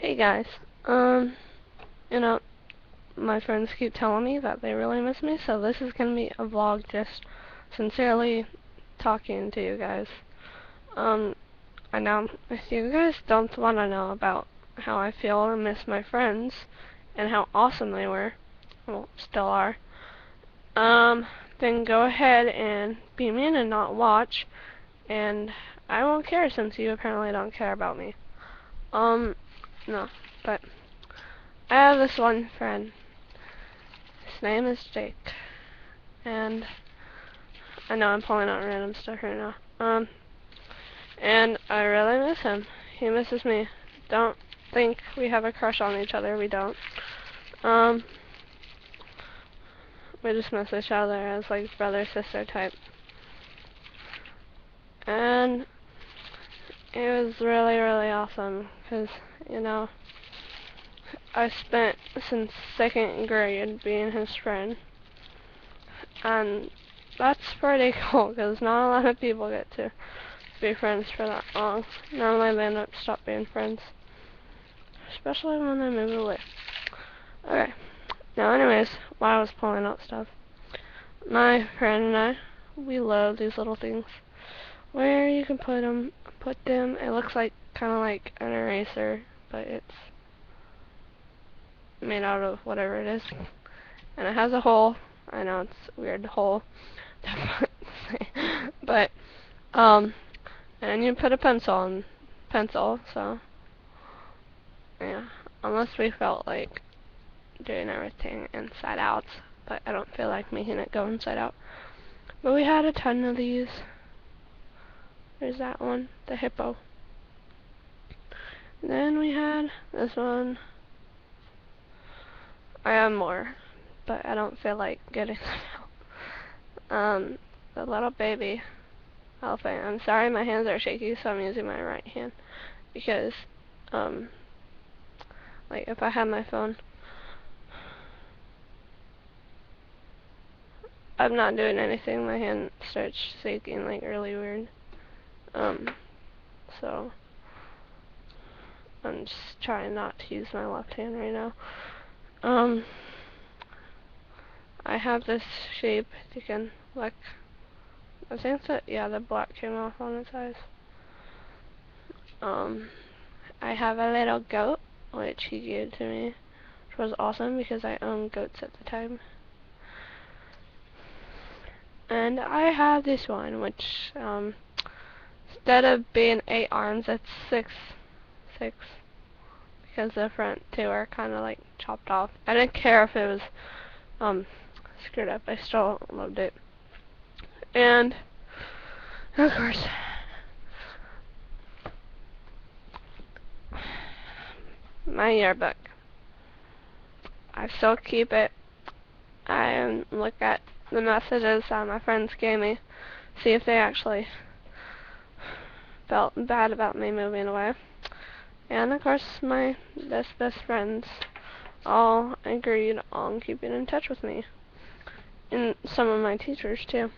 Hey guys, you know, my friends keep telling me that they really miss me, so this is gonna be a vlog just sincerely talking to you guys. I know if you guys don't want to know about how I feel and miss my friends and how awesome they were, well, still are, then go ahead and be mean and not watch, and I won't care since you apparently don't care about me. No, but I have this one friend. His name is Jake, and I know I'm pulling out random stuff right now. And I really miss him. He misses me. Don't think we have a crush on each other. We don't. Um, we just miss each other as like brother sister type. And it was really awesome because I spent since second grade being his friend. And that's pretty cool because not a lot of people get to be friends for that long. Normally they end up stop being friends. Especially when they move away. Okay. Now anyways, while I was pulling out stuff, my friend and I, we love these little things. Where you can put them, it looks like, kinda like an eraser, but it's made out of whatever it is. And it has a hole. I know it's a weird hole. But, and you put a pencil, so, yeah. Unless we felt like doing everything inside out, but I don't feel like making it go inside out. But we had a ton of these. There's that one, the hippo. Then we had this one. I have more, but I don't feel like getting them out. The little baby elephant. I'm sorry my hands are shaky, so I'm using my right hand. Because, like if I had my phone, I'm not doing anything, my hand starts shaking like really weird. So I'm just trying not to use my left hand right now. I have this shape, you can look. I think that, yeah, the black came off on its eyes. I have a little goat, which he gave to me, which was awesome because I owned goats at the time. And I have this one, which, instead of being 8 arms, it's 6. Because the front 2 are kind of like chopped off. I didn't care if it was, screwed up. I still loved it. And, of course, my yearbook. I still keep it. I look at the messages that my friends gave me, see if they actually felt bad about me moving away. And of course, my best friends all agreed on keeping in touch with me. And some of my teachers too.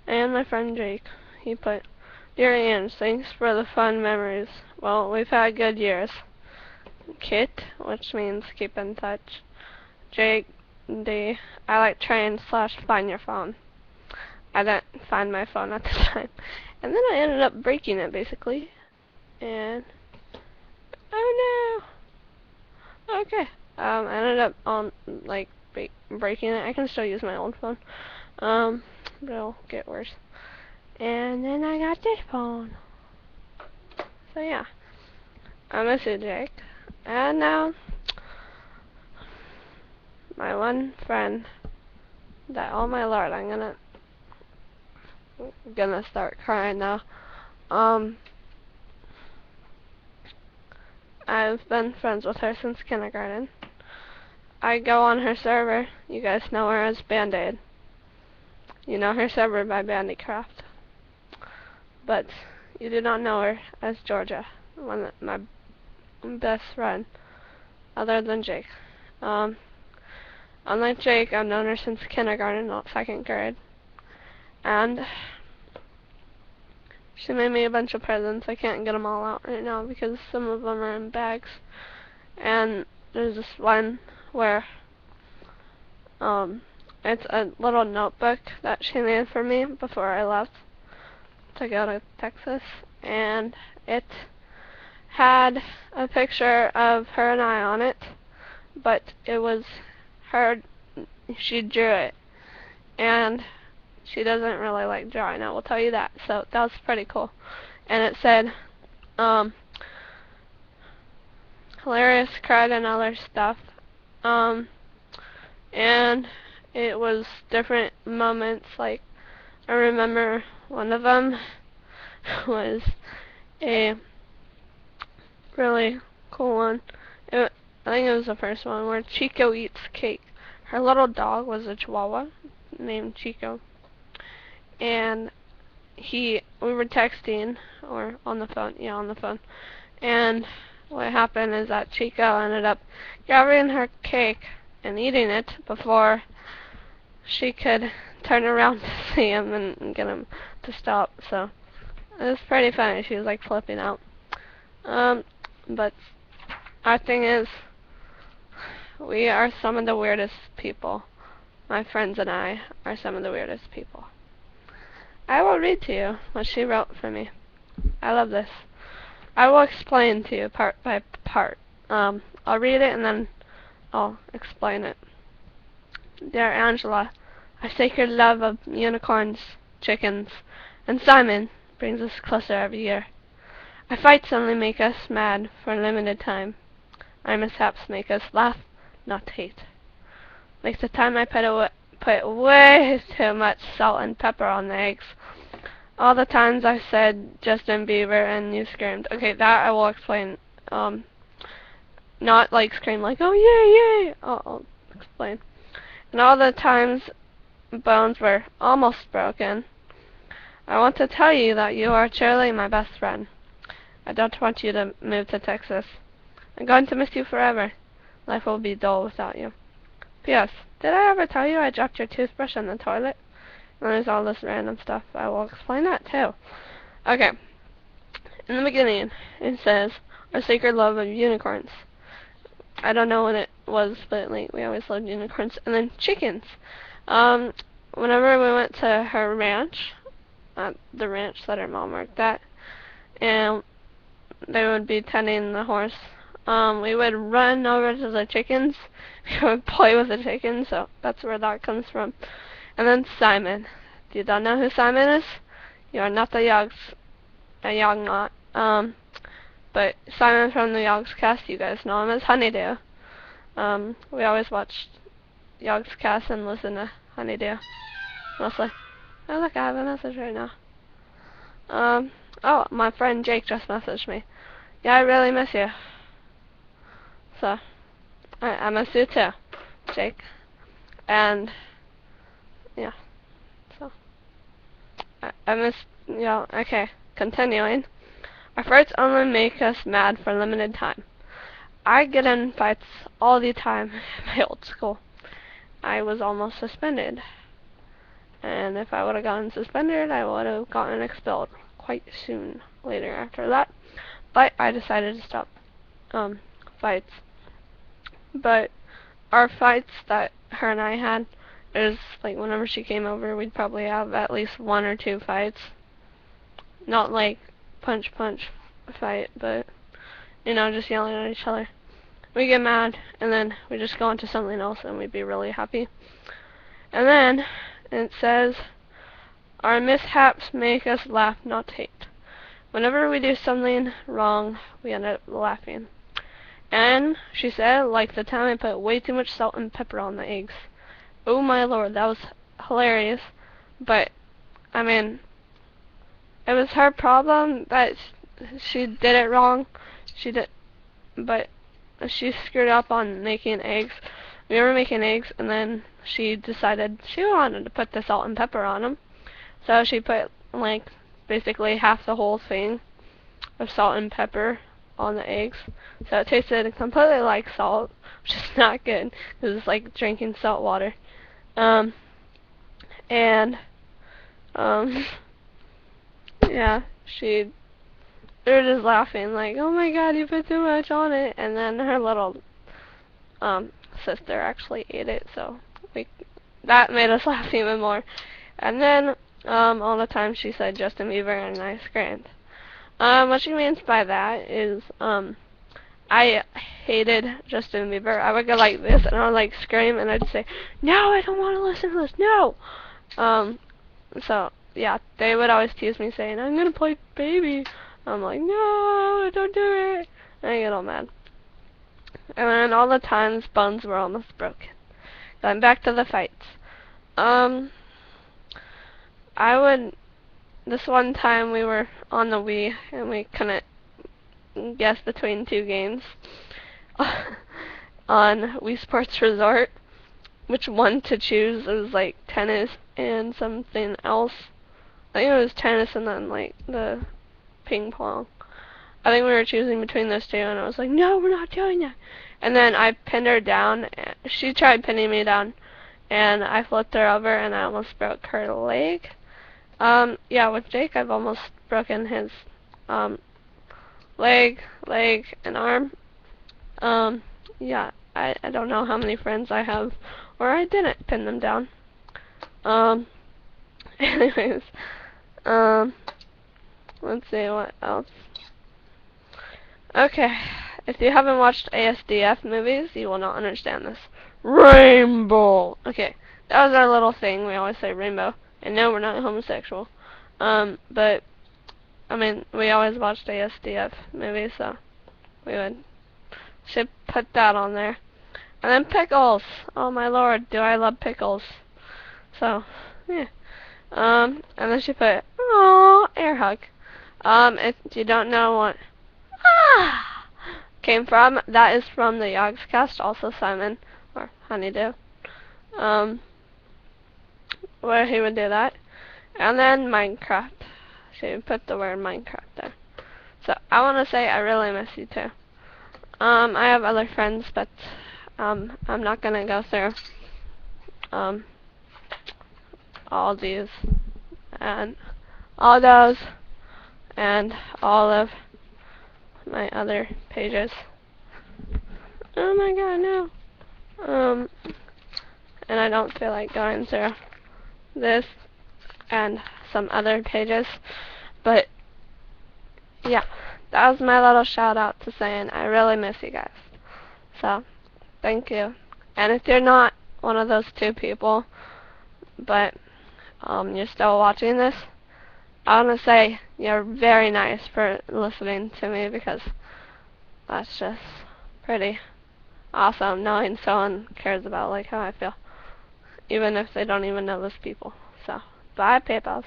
And my friend Jake, he put, "Dear Ian, thanks for the fun memories. Well, we've had good years. Kit," which means keep in touch. Jake D, "I like train/find your phone." I didn't find my phone at the time. And then I ended up breaking it basically. And oh no. Okay. I ended up on like breaking it. I can still use my old phone. But it'll get worse. And then I got this phone. So yeah. I miss you, Jake. And now my one friend that, oh my lord, I'm gonna start crying now. I've been friends with her since kindergarten. I go on her server. You guys know her as Band-Aid. You know her server by Bandycraft. But you do not know her as Georgia, my best friend, other than Jake. Unlike Jake, I've known her since kindergarten, not second grade. And She made me a bunch of presents. I can't get them all out right now because some of them are in bags. And there's this one where it's a little notebook that she made for me before I left to go to Texas, and it had a picture of her and I on it, but it was her, she drew it, and she doesn't really like drawing, I will tell you that, so that was pretty cool. And it said, hilarious, cried, and other stuff, and it was different moments. Like, I remember one of them was a really cool one. I think it was the first one where Chico eats cake. Her little dog was a Chihuahua named Chico, and we were texting or on the phone, and what happened is that Chico ended up grabbing her cake and eating it before she could turn around to see him and get him to stop. So it was pretty funny. She was like flipping out. But our thing is, we are some of the weirdest people. My friends and I are some of the weirdest people. I will read to you what she wrote for me. I love this. I will explain to you part by part. I'll read it and then I'll explain it. Dear Angela, our sacred love of unicorns, chickens, and Simon brings us closer every year. Our fights only make us mad for a limited time. Our mishaps make us laugh, not hate. Like the time I put way too much salt and pepper on the eggs. All the times I said Justin Bieber and you screamed. Okay, that I will explain. Not like scream like, oh yay, yay. I'll explain. And all the times bones were almost broken. I want to tell you that you are truly my best friend. I don't want you to move to Texas. I'm going to miss you forever. Life will be dull without you. P.S. Did I ever tell you I dropped your toothbrush in the toilet? And there's all this random stuff. I will explain that too. Okay. In the beginning, it says, our sacred love of unicorns. I don't know what it was, but like, we always loved unicorns. And then chickens. Whenever we went to her ranch, the ranch that her mom worked at, and they would be tending the horse, we would run over to the chickens. We would play with the chickens, so that's where that comes from. And then Simon. If you don't know who Simon is, you are not the Yognot. But Simon from the Yogscast, you guys know him as Honeydew. We always watched Yogscast and listened to Honeydew, mostly. Oh look, I have a message right now. Oh, my friend Jake just messaged me. Yeah, I really miss you. So, I miss you too, Jake. And, yeah. So, I miss, okay, continuing. Our fights only make us mad for a limited time. I get in fights all the time in my old school. I was almost suspended. And if I would have gotten suspended, I would have gotten expelled quite soon later after that. But I decided to stop fights. But our fights that her and I had is like whenever she came over, we'd probably have at least 1 or 2 fights. Not like punch fight, but just yelling at each other. We get mad and then we just go on to something else and we'd be really happy. And then it says, our mishaps make us laugh, not hate. Whenever we do something wrong, we end up laughing. And she said, like the time I put way too much salt and pepper on the eggs. Oh my lord, that was hilarious. But, I mean, it was her problem that she did it wrong. But she screwed up on making eggs. We were making eggs, and then she decided she wanted to put the salt and pepper on them. So she put, like, basically half the whole thing of salt and pepper on the eggs. So it tasted completely like salt, which is not good, because it's like drinking salt water. Yeah, we were just laughing like, oh my god, you put too much on it. And then her little sister actually ate it, so that made us laugh even more. And then all the time she said Justin Bieber and I screamed. What she means by that is I hated Justin Bieber. I would go like this and I would like scream and I'd say, no, I don't want to listen to this, no. So yeah, they would always tease me saying, I'm gonna play Baby. I'm like, no, don't do it. And I get all mad. And then all the times bones were almost broken. Going back to the fights. This one time we were on the Wii and we couldn't guess between two games on Wii Sports Resort which one to choose. It was like tennis and something else. I think it was tennis and then like the ping pong. I think we were choosing between those two and I was like, no, we're not doing that. And then I pinned her down. She tried pinning me down and I flipped her over and I almost broke her leg. Yeah, with Jake I've almost broken his leg, and arm. Yeah, I don't know how many friends I have where I didn't pin them down. Anyways, let's see what else. Okay, if you haven't watched ASDF movies, you will not understand this. Rainbow! Okay, that was our little thing. We always say rainbow. And no, we're not homosexual. But, I mean, we always watched ASDF movies, so we should put that on there. And then pickles! Oh my lord, do I love pickles. So, yeah. And then she put, aww, air hug. If you don't know what came from, that is from the Yogscast, also Simon, or Honeydew, where he would do that. And then Minecraft. She put the word Minecraft there. So, I want to say I really miss you too. I have other friends, but, I'm not gonna go through, all these, and all those, and all of my other pages. Oh my god, no. And I don't feel like going through this and some other pages, but yeah, that was my little shout out to saying I really miss you guys. So, thank you. And if you're not one of those two people, but you're still watching this, I want to say you're very nice for listening to me, because that's just pretty awesome knowing someone cares about like how I feel, even if they don't even know those people. So, bye, PayPals.